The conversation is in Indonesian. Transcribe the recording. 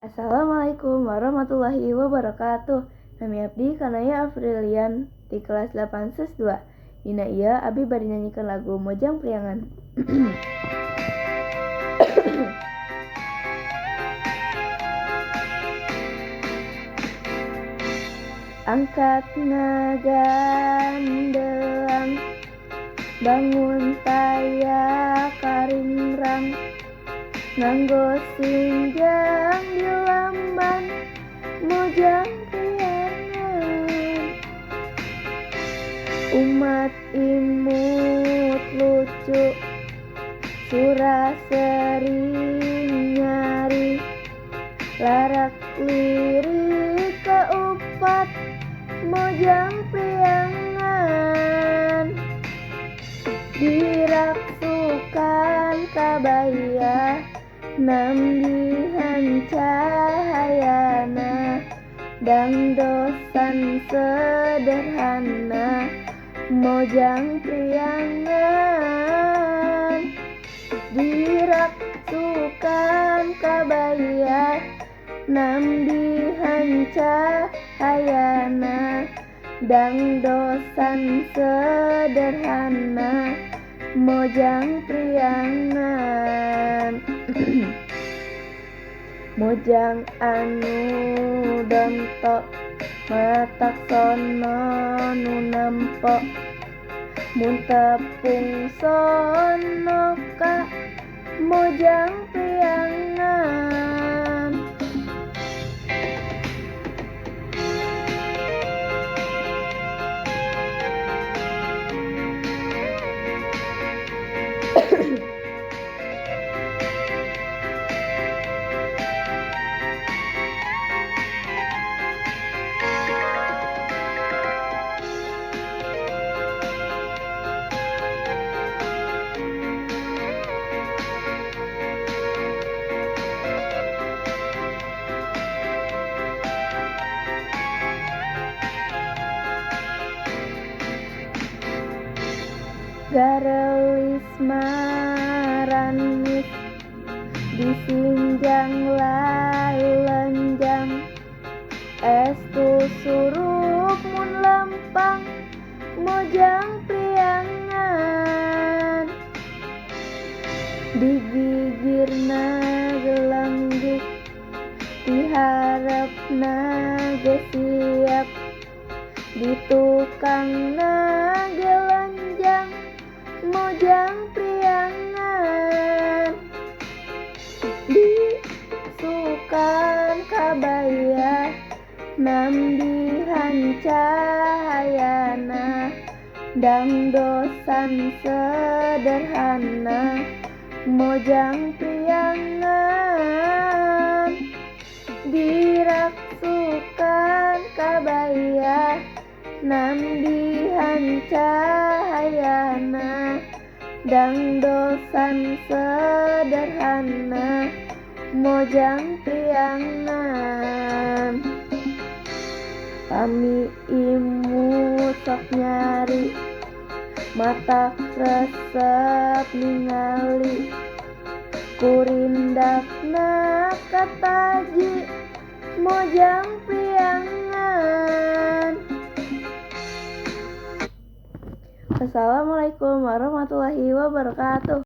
Assalamualaikum warahmatullahi wabarakatuh. Nami abdi Kanaya Afrilian di kelas 8 SES 2. Dina ieu abdi bari nyanyikan lagu Mojang Priangan. Angkat ngagandelang, bangun taya karingrang, nganggo sinjang di lamban, mojang priangan. Umat imut lucu, surah sering nyari, larak lirik keupat, mojang priangan. Diraksukan kabaya, nambihan cahayana, dangdosan sederhana, mojang priangan. Diraksukan kabaya, nambihan cahayana, dangdosan sederhana, mojang priangan. Mojang anu donto, matak sono nu nampo, mun tepung sono ka, mojang priangan. Garelis maranis, disinjang lai lenjang, estu surup mun lempang, mojang priangan. Digigirna gelanggik, diharapna ge siap, ditukangna ge lenjang, mojang priangan. Disukan kabaya, nambihan cahayana, dangdosan sederhana, mojang priangan. Diraksukan kabaya, nambihan cahayana, dangdosan sederhana, mojang priangan. Pami imut sok nyari, matak resep ningali, kurindakna kataji, mojang priangan. Assalamualaikum warahmatullahi wabarakatuh.